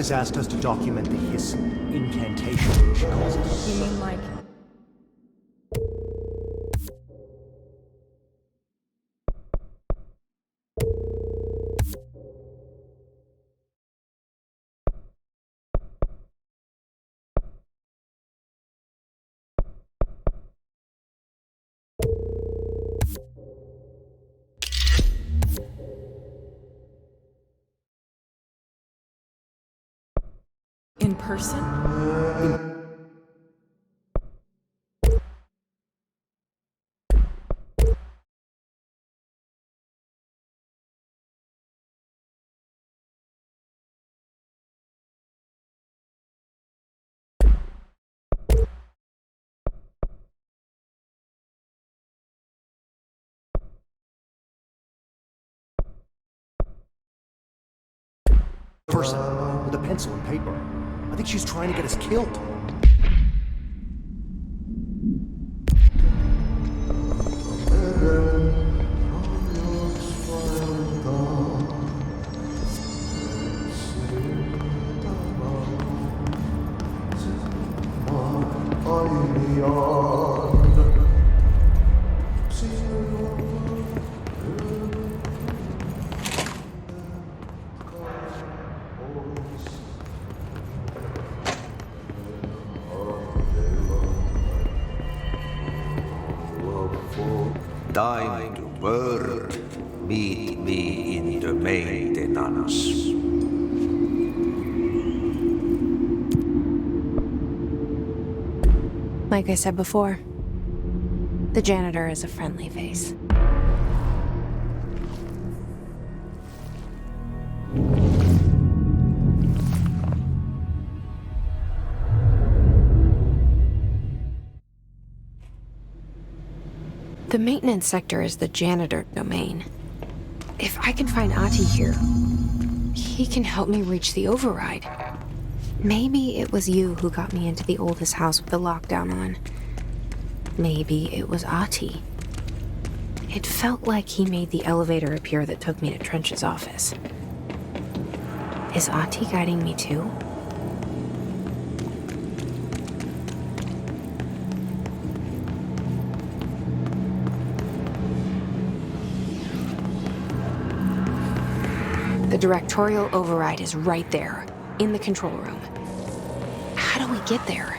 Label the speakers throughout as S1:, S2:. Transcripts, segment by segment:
S1: has asked us to document the hiss incantation, she calls it.
S2: You mean like... in person?
S1: Person with a pencil and paper. I think she's trying to get us killed.
S3: Thine the word, meet me in the maintenance.
S4: Like I said before, the janitor is a friendly face. The maintenance sector is the janitor domain. If I can find Ahti here, he can help me reach the override. Maybe it was you who got me into the oldest house with the lockdown on. Maybe it was Ahti. It felt like he made the elevator appear that took me to Trench's office. Is Ahti guiding me too? The Directorial override is right there, in the control room. How do we get there?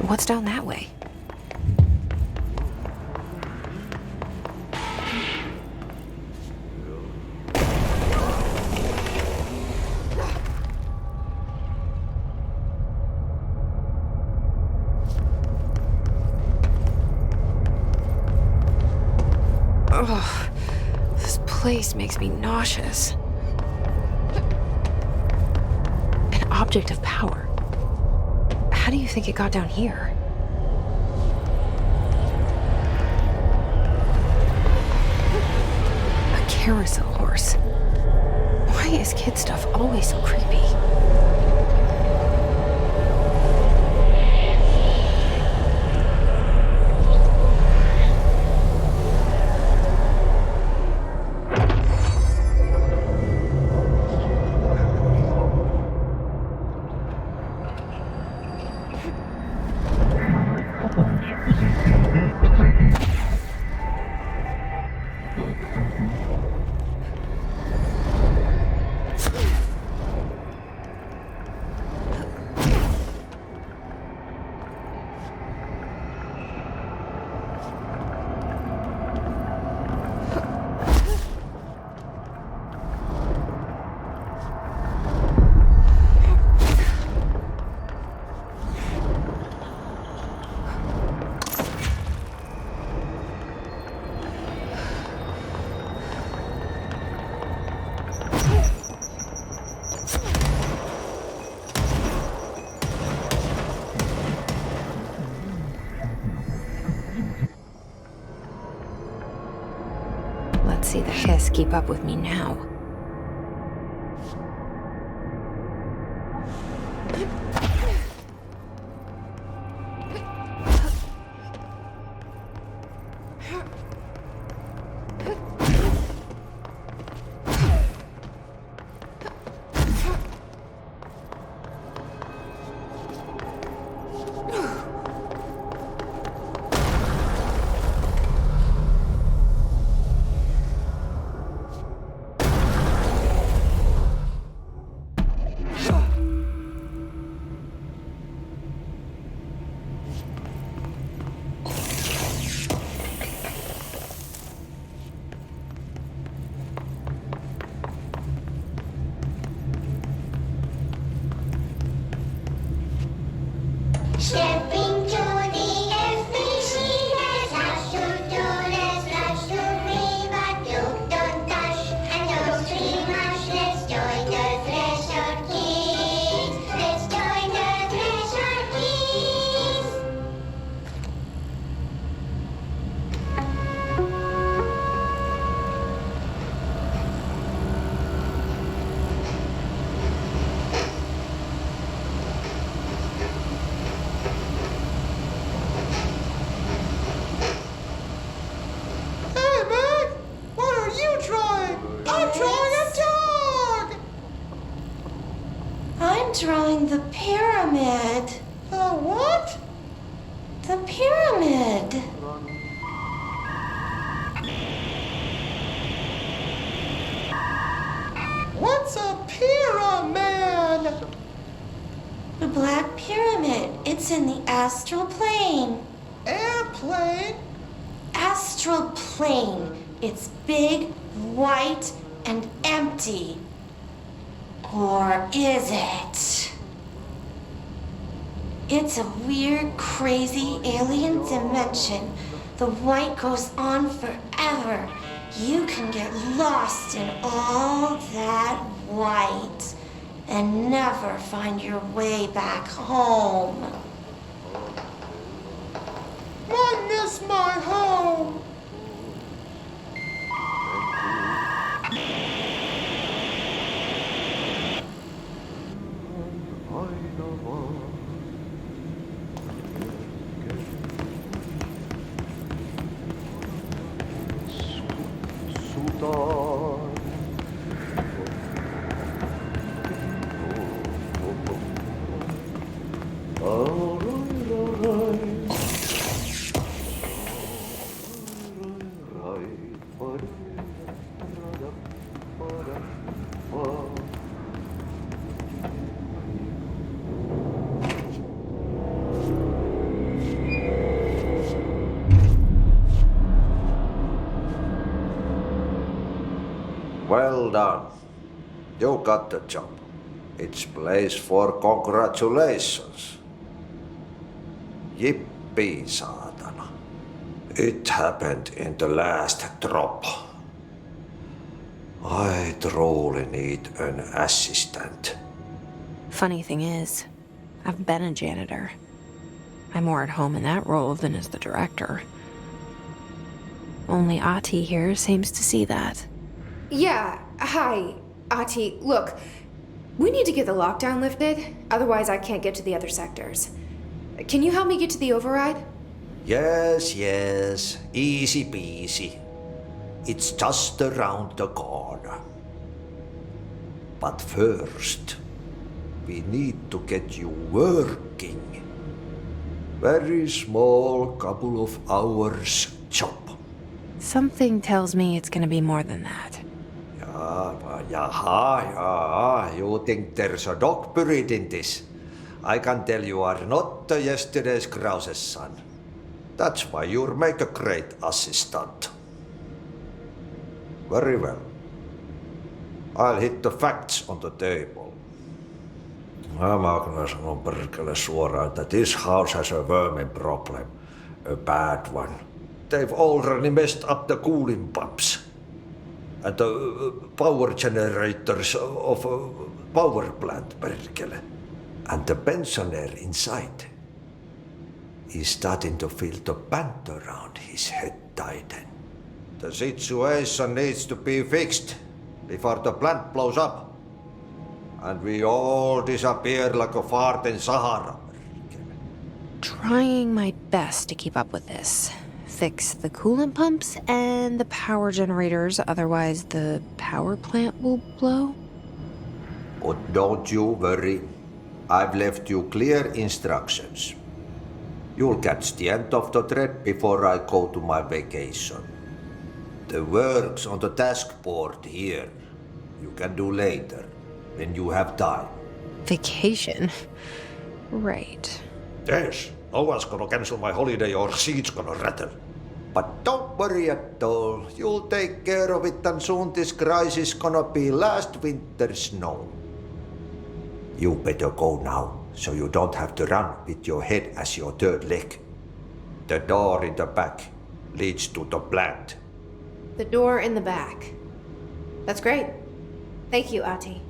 S4: What's down that way? Ugh, this place makes me nauseous. An object of power. How do you think it got down here? A carousel horse. Why is kid stuff always so creepy? Let's see the hiss keep up with me now.
S5: Stepping to the f.c.caetano, slash to me, but don't touch, and don't scream much. Let's join the treasure kids. Let's join the treasure kids.
S6: I'm drawing the pyramid.
S7: The what?
S6: The pyramid.
S7: What's a pyramid?
S6: The Black Pyramid. It's in the astral plane.
S7: Airplane?
S6: Astral plane. It's big, white, and empty. Or is it? It's a weird, crazy alien dimension. The white goes on forever. You can get lost in all that white and never find your way back home.
S7: I miss my home.
S3: Well done. You got the job. It's place for congratulations. Yippee, saatana. It happened in the last drop. I truly need an assistant.
S4: Funny thing is, I've been a janitor. I'm more at home in that role than as the director. Only Ahti here seems to see that.
S8: Yeah, hi, Ahti. Look, we need to get the lockdown lifted, otherwise I can't get to the other sectors. Can you help me get to the override?
S3: Yes, easy peasy. It's just around the corner. But first, we need to get you working. Very small, couple of hours job.
S4: Something tells me it's gonna be more than that.
S3: Yeah. You think there's a dog buried in this? I can tell you are not yesterday's Krause's son. That's why you'll make a great assistant. Very well. I'll hit the facts on the table. Mä kyllä sanon perkele suoraan, että this house has a vermin problem. A bad one. They've already messed up the cooling pumps. And the power generators of a power plant, perkele. And the pensioner inside is starting to feel the band around his head tighten. The situation needs to be fixed before the plant blows up. And we all disappear like a fart in Sahara.
S4: Trying my best to keep up with this. Fix the coolant pumps and the power generators, otherwise the power plant will blow.
S3: But don't you worry. I've left you clear instructions. You'll catch the end of the thread before I go to my vacation. The work's on the task board here. You can do later, when you have time.
S4: Vacation? Right.
S3: Yes, no one's gonna cancel my holiday or seat's gonna rattle. But don't worry at all. You'll take care of it and soon this crisis gonna be last winter's snow. You better go now, so you don't have to run with your head as your third leg. The door in the back leads to the plant.
S8: The door in the back. That's great. Thank you, Ahti.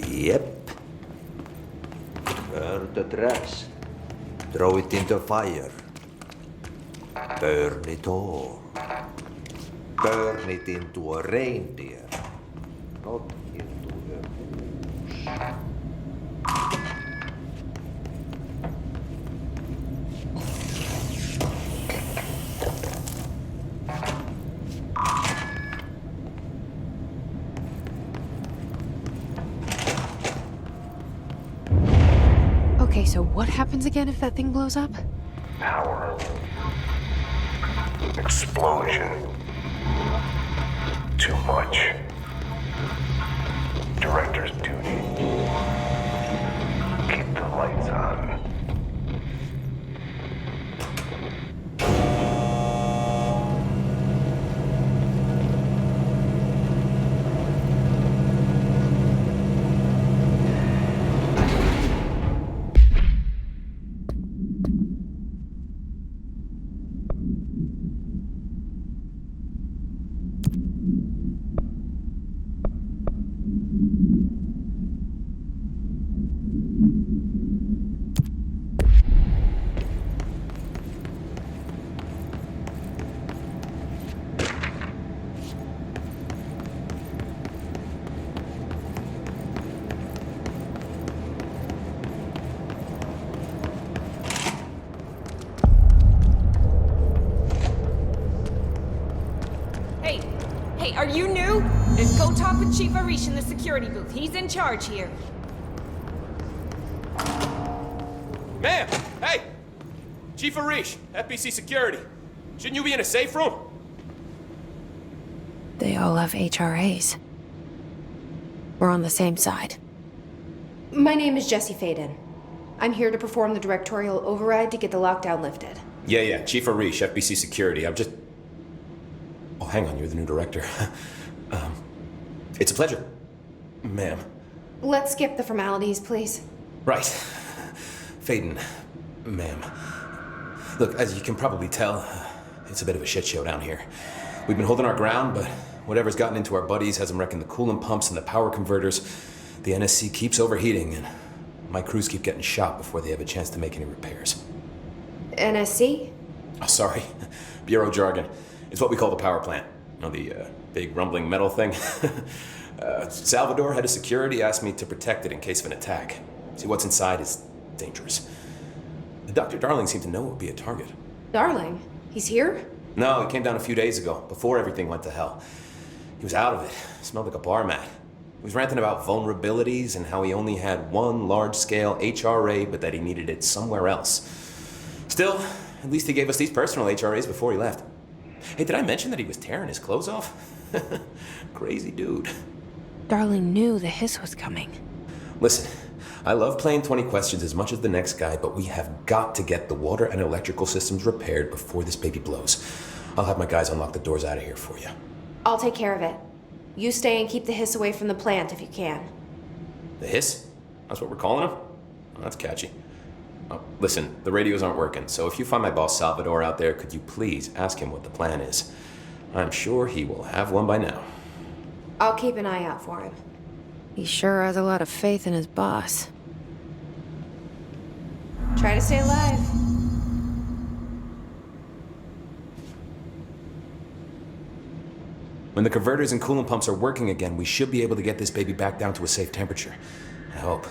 S3: Yep. Burn the trash. Throw it in the fire. Burn it all. Burn it into a reindeer, not into a moose.
S4: Okay, so what happens again if that thing blows up?
S9: Power. Explosion. Too much. Director's duty. Keep the lights on.
S2: Hey, are you new? Then go talk with Chief Arish in the security booth. He's in charge here.
S10: Ma'am! Hey! Chief Arish, f.c. Security. Shouldn't you be in a safe room?
S4: They all have HRAs. We're on the same side.
S8: My name is Jesse Faden. I'm here to perform the directorial override to get the lockdown lifted.
S10: Yeah, Chief Arish, f.c. Security. I'm just... Oh, hang on, you're the new director. It's a pleasure, ma'am.
S8: Let's skip the formalities, please.
S10: Right. Faden, ma'am. Look, as you can probably tell, it's a bit of a shit show down here. We've been holding our ground, but whatever's gotten into our buddies has them wrecking the coolant pumps and the power converters. The NSC keeps overheating, and my crews keep getting shot before they have a chance to make any repairs.
S8: NSC?
S10: Oh, sorry. Bureau jargon. It's what we call the power plant. You know, the big rumbling metal thing? Salvador, head of security, asked me to protect it in case of an attack. See, what's inside is dangerous. Dr. Darling seemed to know it would be a target.
S8: Darling? He's here?
S10: No, he came down a few days ago, before everything went to hell. He was out of it. Smelled like a bar mat. He was ranting about vulnerabilities and how he only had one large-scale HRA, but that he needed it somewhere else. Still, at least he gave us these personal HRAs before he left. Hey, did I mention that he was tearing his clothes off? Crazy dude.
S4: Darling knew the hiss was coming.
S10: Listen, I love playing 20 questions as much as the next guy, but we have got to get the water and electrical systems repaired before this baby blows. I'll have my guys unlock the doors out of here for you.
S8: I'll take care of it. You stay and keep the hiss away from the plant if you can.
S10: The hiss? That's what we're calling him? Oh, that's catchy. Oh, listen, the radios aren't working, so if you find my boss Salvador out there, could you please ask him what the plan is? I'm sure he will have one by now.
S8: I'll keep an eye out for him.
S4: He sure has a lot of faith in his boss.
S8: Try to stay alive.
S10: When the converters and coolant pumps are working again, we should be able to get this baby back down to a safe temperature. I hope.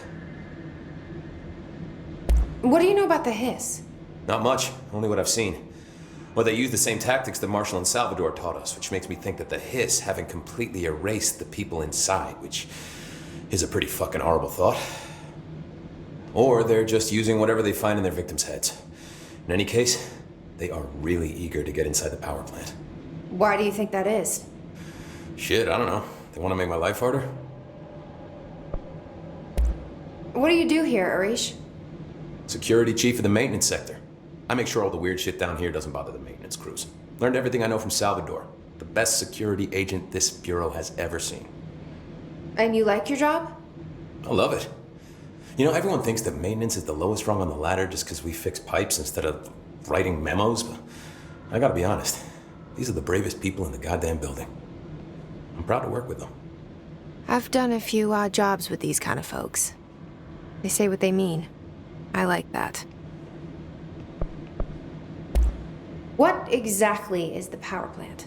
S8: What do you know about the hiss?
S10: Not much, only what I've seen. Well, they use the same tactics that Marshall and Salvador taught us, which makes me think that the hiss haven't completely erased the people inside, which is a pretty fucking horrible thought. Or they're just using whatever they find in their victims' heads. In any case, they are really eager to get inside the power plant.
S8: Why do you think that is?
S10: Shit, I don't know. They want to make my life harder?
S8: What do you do here, Arish?
S10: Security chief of the maintenance sector. I make sure all the weird shit down here doesn't bother the maintenance crews. Learned everything I know from Salvador. The best security agent this bureau has ever seen.
S8: And you like your job?
S10: I love it. You know, everyone thinks that maintenance is the lowest rung on the ladder just because we fix pipes instead of writing memos, but I gotta be honest. These are the bravest people in the goddamn building. I'm proud to work with them.
S4: I've done a few odd jobs with these kind of folks. They say what they mean. I like that.
S8: What exactly is the power plant?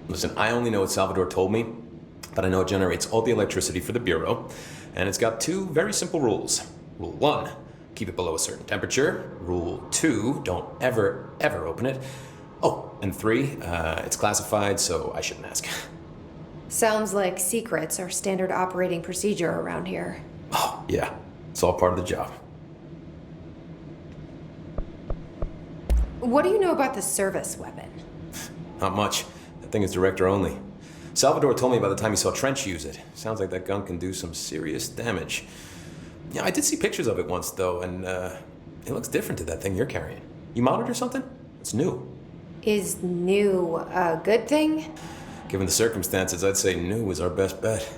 S10: Listen, I only know what Salvador told me, but I know it generates all the electricity for the Bureau, and it's got two very simple rules. Rule 1, keep it below a certain temperature. Rule 2, don't ever open it. Oh, and 3, it's classified, so I shouldn't ask.
S8: Sounds like secrets are standard operating procedure around here.
S10: Oh, yeah. It's all part of the job.
S8: What do you know about the service weapon?
S10: Not much. That thing is director only. Salvador told me by the time he saw Trench use it. Sounds like that gun can do some serious damage. Yeah, I did see pictures of it once, though, and it looks different to that thing you're carrying. You modded or something? It's new.
S8: Is new a good thing?
S10: Given the circumstances, I'd say new is our best bet.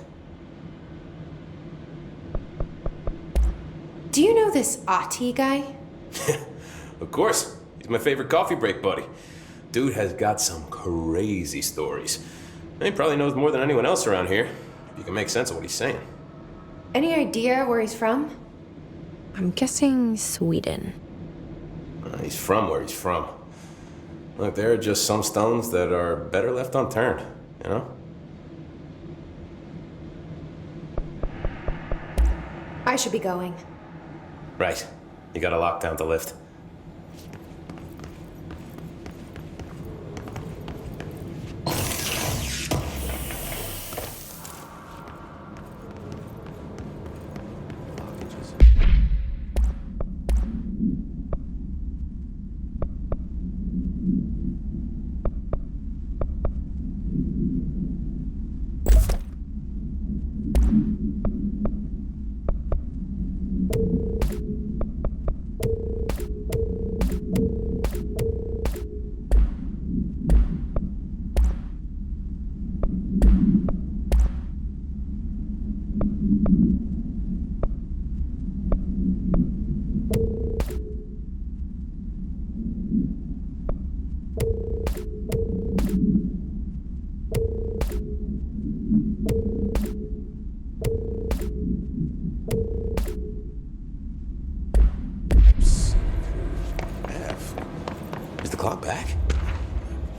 S8: Do you know this Ati guy?
S10: Of course. He's my favorite coffee break buddy. Dude has got some crazy stories. And he probably knows more than anyone else around here, if you can make sense of what he's saying.
S8: Any idea where he's from?
S4: I'm guessing Sweden.
S10: He's from where he's from. Look, there are just some stones that are better left unturned, you know?
S8: I should be going.
S10: Right. You got a lockdown to lift. back.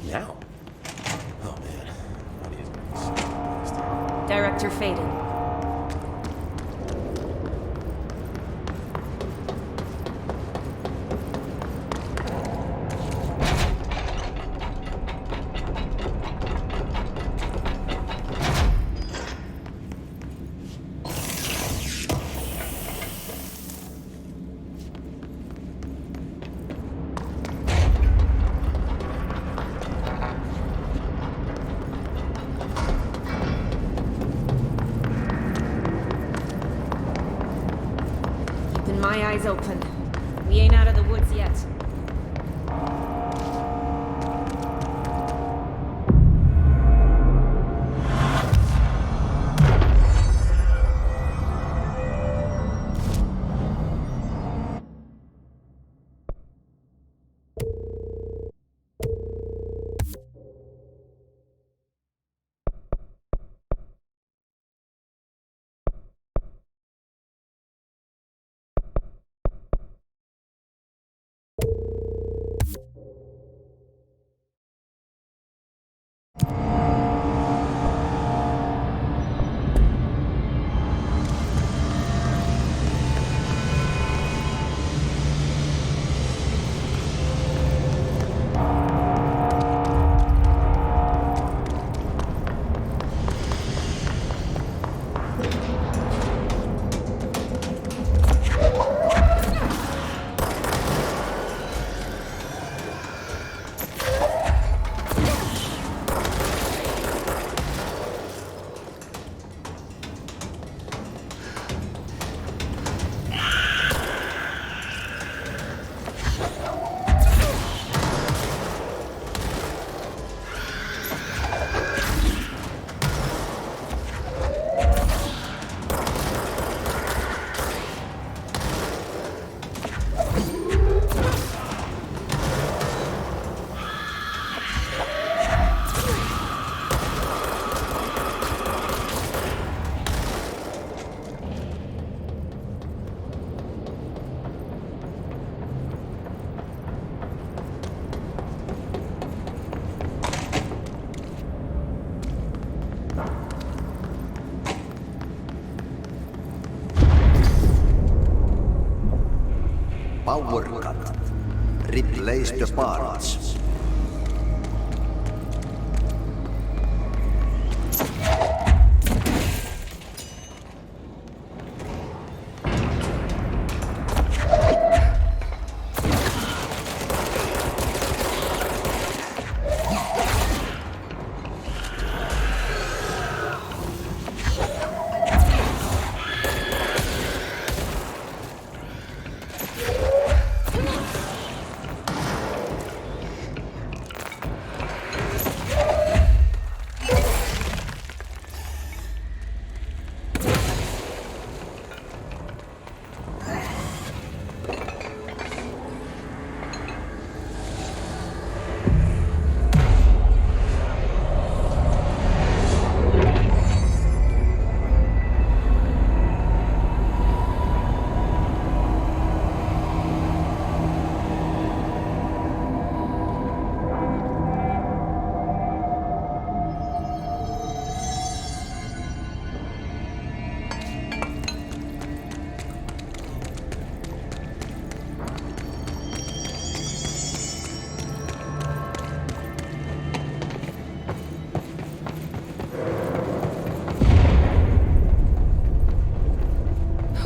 S10: Now? Oh man.
S2: Director Faden. My eyes open. We ain't out of the woods yet.
S3: Power cut. Replace the parts.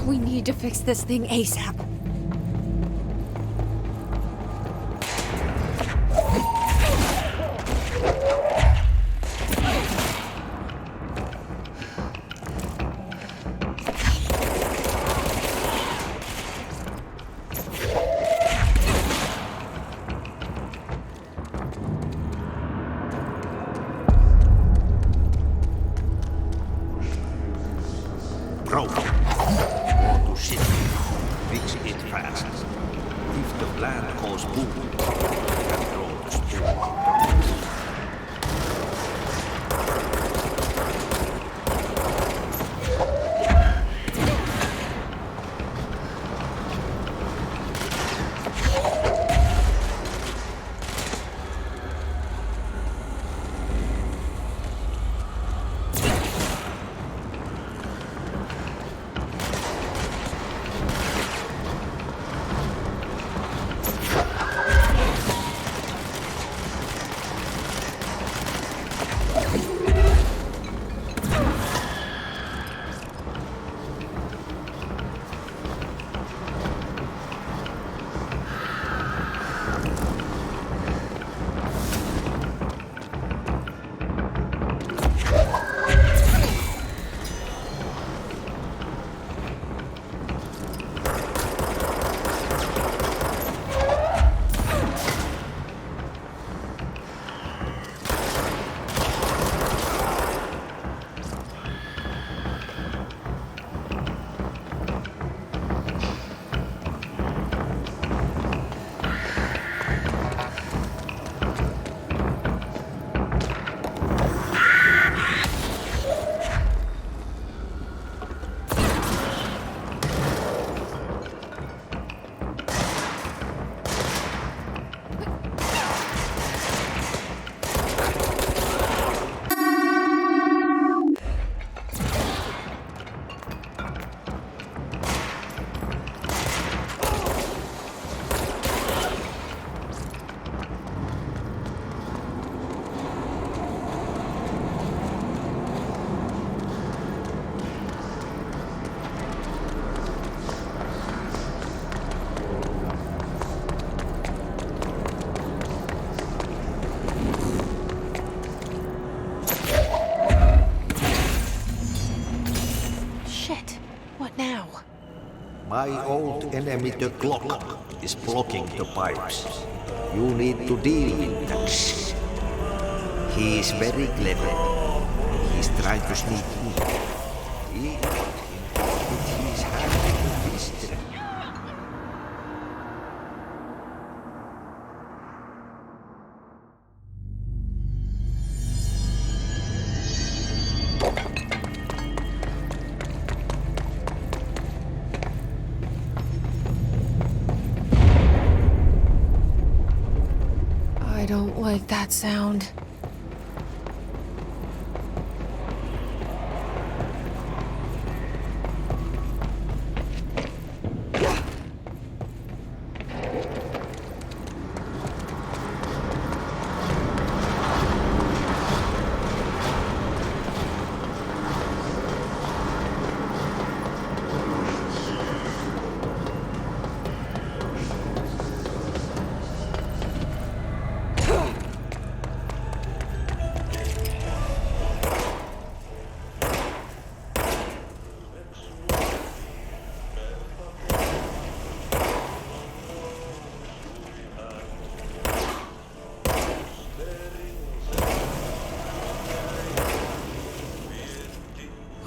S4: We need to fix this thing ASAP.
S3: Bro, want to ship. Fix it fast. If the plant goes boom, can throw the spoon. My old enemy, the clock, is blocking the pipes. You need to deal with that shit. He is very clever. He's trying to sneak in. We want him to put his hand into history.
S4: I don't like that sound.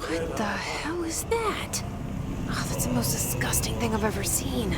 S4: What the hell is that? Oh, that's the most disgusting thing I've ever seen.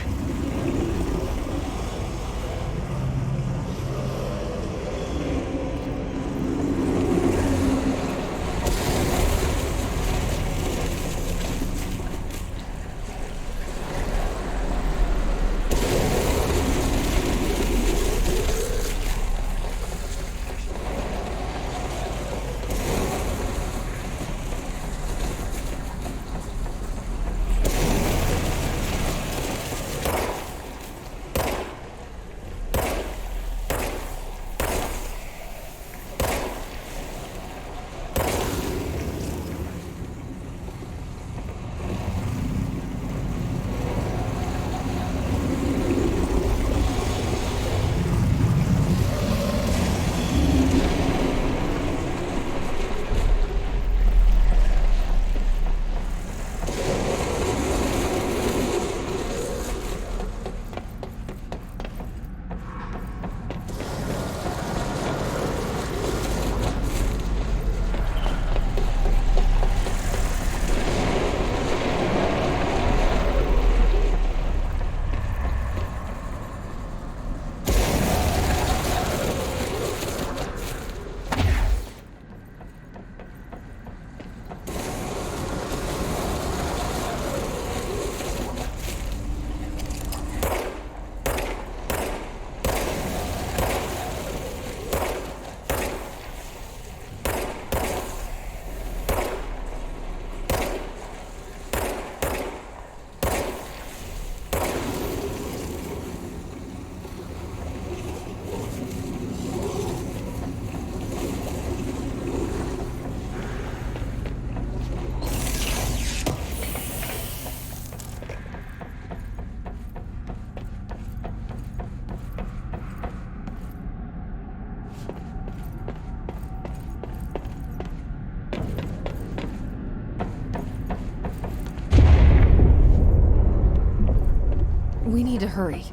S4: We need to hurry.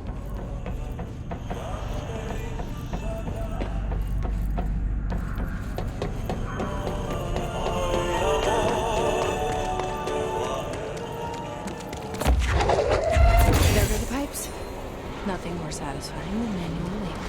S4: There go the pipes. Nothing more satisfying than manual labor.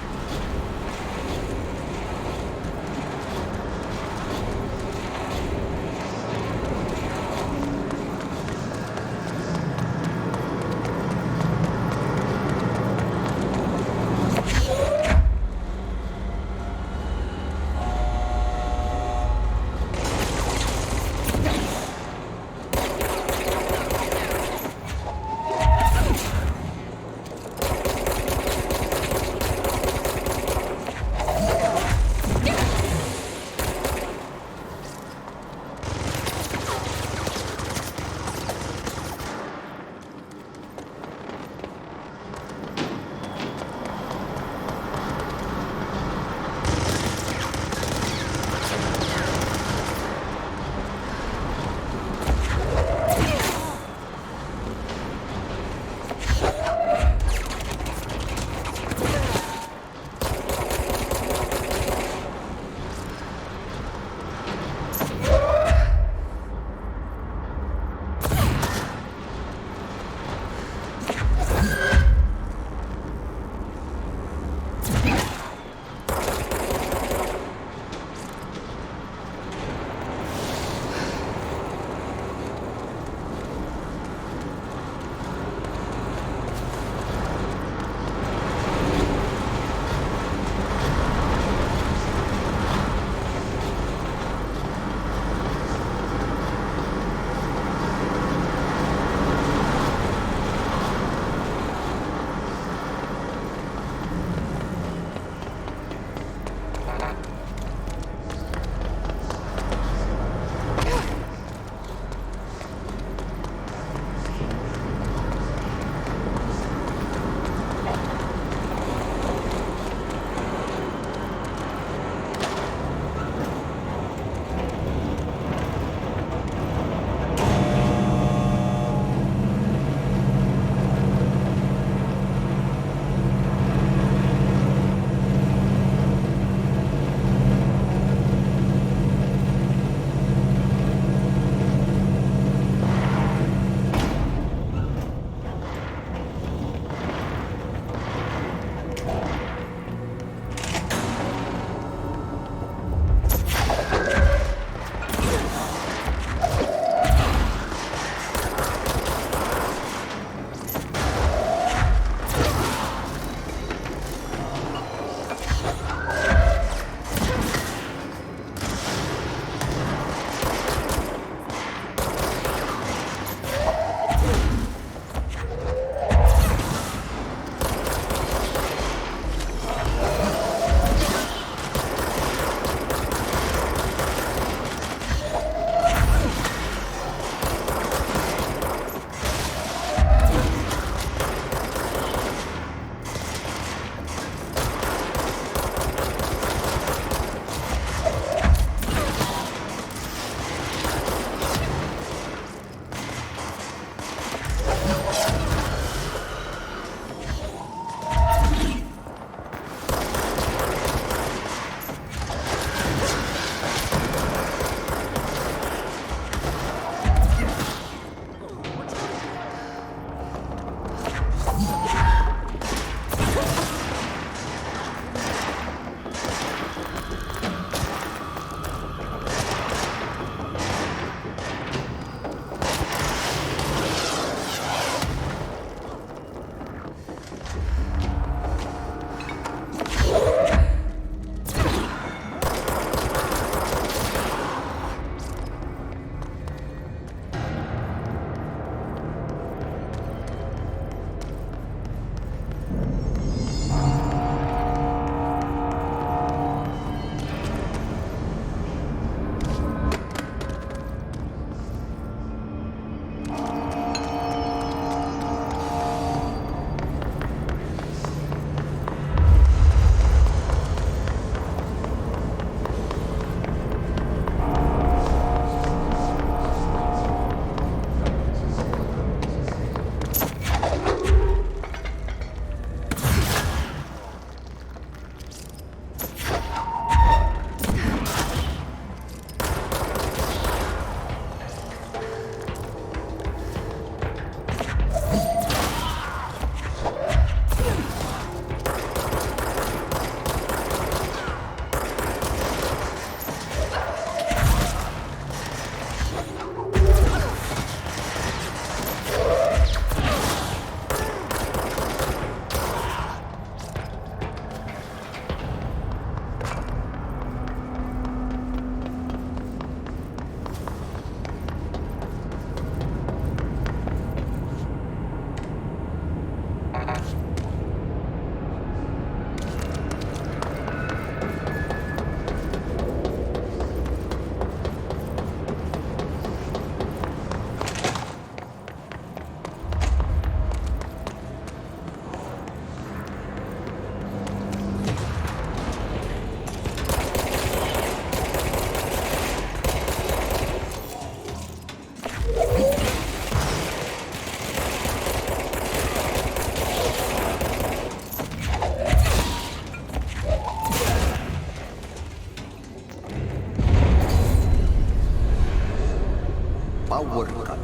S3: power cut.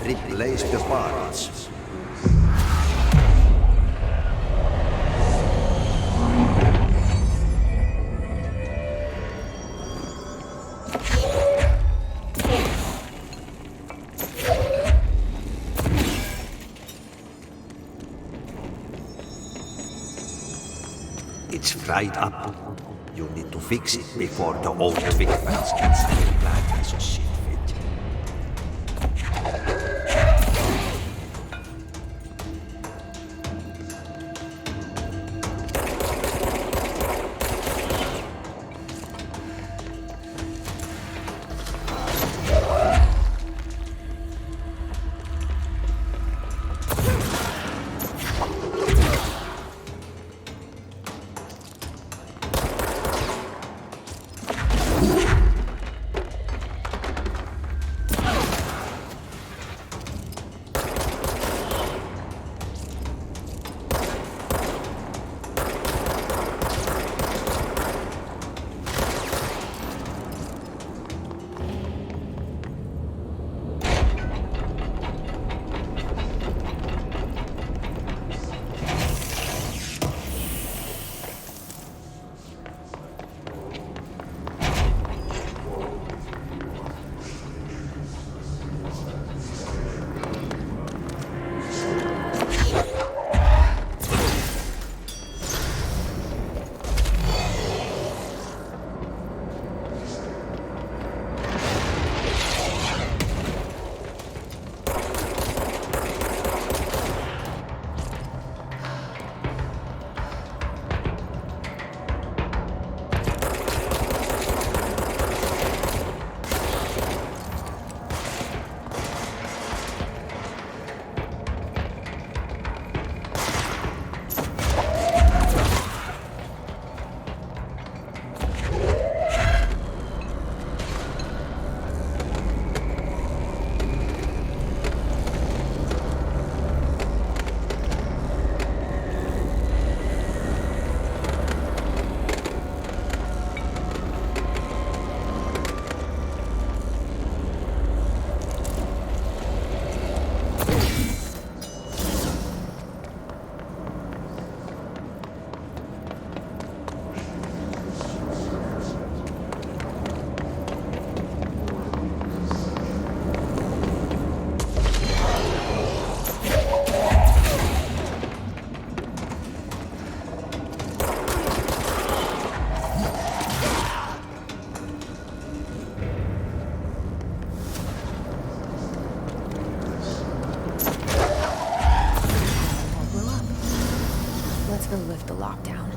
S3: Replace the parts. It's fried up. You need to fix it before the old twig fans gets the black as a shit fit.
S4: Let's go lift the lockdown.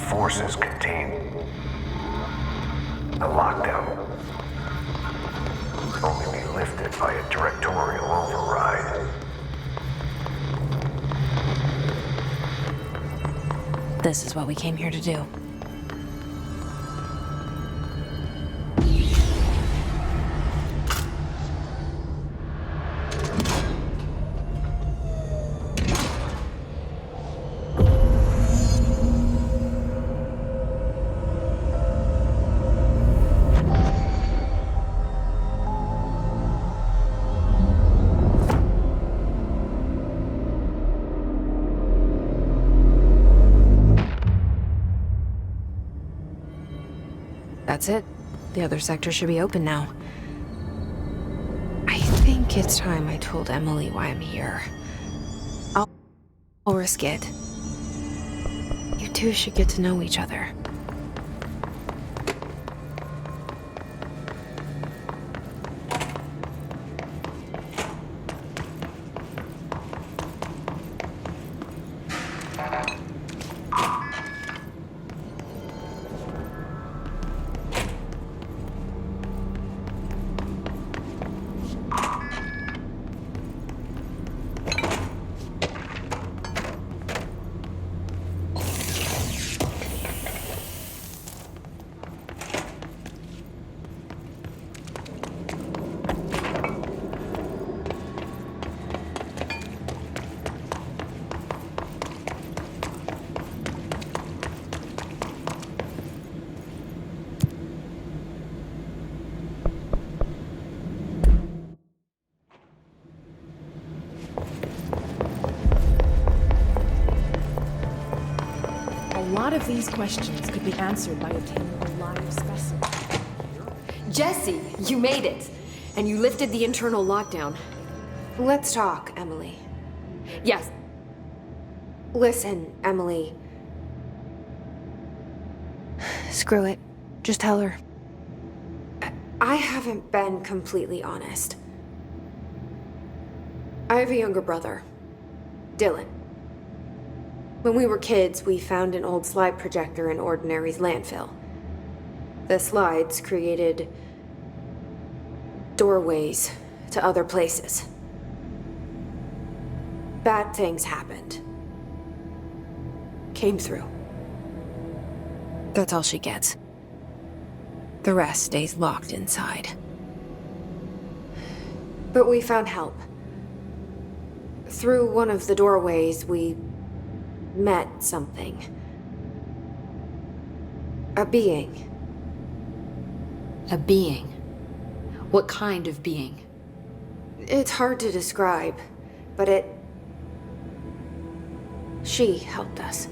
S9: Forces contain a lockdown. Can only be lifted by a directorial override.
S4: This is what we came here to do. That's it. The other sector should be open now. I think it's time I told Emily why I'm here. I'll risk it. You two should get to know each other.
S11: A lot of these questions could be answered by obtaining a live specimen.
S12: Jesse, you made it! And you lifted the internal lockdown.
S4: Let's talk, Emily.
S12: Yes.
S4: Listen, Emily. Screw it. Just tell her. I haven't been completely honest. I have a younger brother, Dylan. When we were kids, we found an old slide projector in Ordinary's landfill. The slides created doorways to other places. Bad things happened. Came through. That's all she gets. The rest stays locked inside. But we found help. Through one of the doorways, we met something. A being.
S12: A being? What kind of being?
S4: It's hard to describe, but she helped us.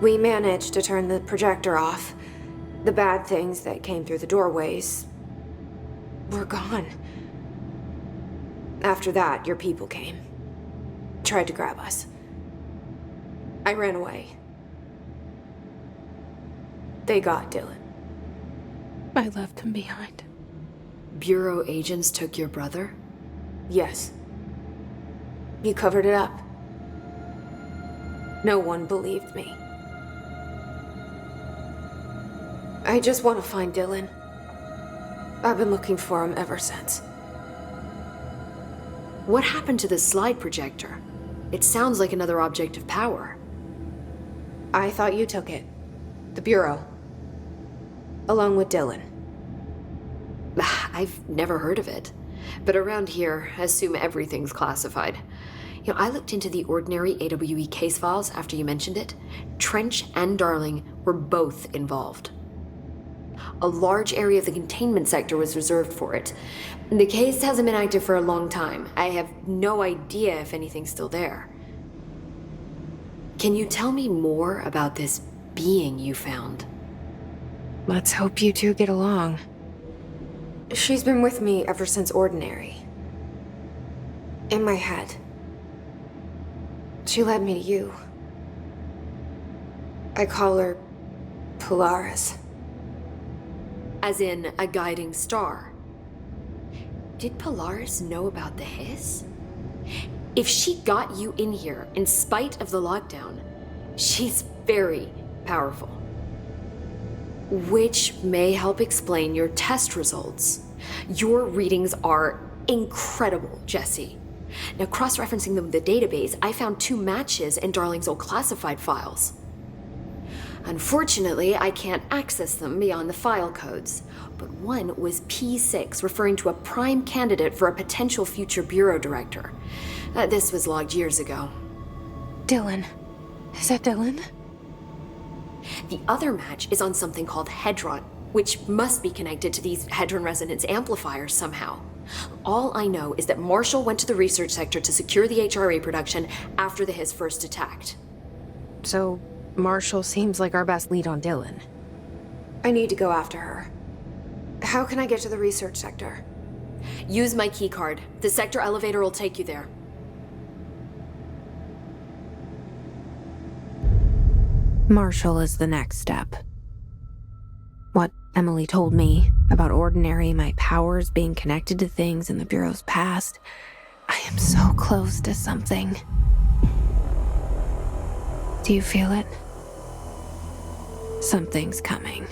S4: We managed to turn the projector off. The bad things that came through the doorways were gone. After that, your people came. Tried to grab us. I ran away. They got Dylan. I left him behind.
S12: Bureau agents took your brother?
S4: Yes. You covered it up. No one believed me. I just want to find Dylan. I've been looking for him ever since.
S12: What happened to the slide projector? It sounds like another object of power.
S4: I thought you took it. The Bureau. Along with Dylan.
S12: I've never heard of it. But around here, I assume everything's classified. You know, I looked into the Ordinary AWE case files after you mentioned it. Trench and Darling were both involved. A large area of the containment sector was reserved for it. The case hasn't been active for a long time. I have no idea if anything's still there. Can you tell me more about this being you found?
S4: Let's hope you two get along. She's been with me ever since Ordinary. In my head. She led me to you. I call her Polaris.
S12: As in a guiding star. Did Polaris know about the hiss? If she got you in here in spite of the lockdown, she's very powerful. Which may help explain your test results. Your readings are incredible, Jesse. Now, cross-referencing them with the database, I found 2 matches in Darling's old classified files. Unfortunately, I can't access them beyond the file codes, but one was P6, referring to a prime candidate for a potential future bureau director. This was logged years ago.
S4: Dylan. Is that Dylan?
S12: The other match is on something called Hedron, which must be connected to these Hedron resonance amplifiers somehow. All I know is that Marshall went to the research sector to secure the HRA production after the hiss first attacked.
S4: So, Marshall seems like our best lead on Dylan.
S8: I need to go after her. How can I get to the research sector?
S12: Use my keycard. The sector elevator will take you there.
S4: Marshall is the next step. What Emily told me about Ordinary, my powers being connected to things in the Bureau's past, I am so close to something. Do you feel it? Something's coming.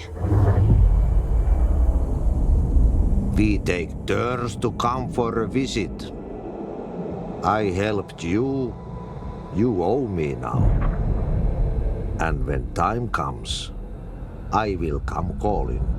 S3: We take turns to come for a visit. I helped you. You owe me now. And when time comes, I will come calling.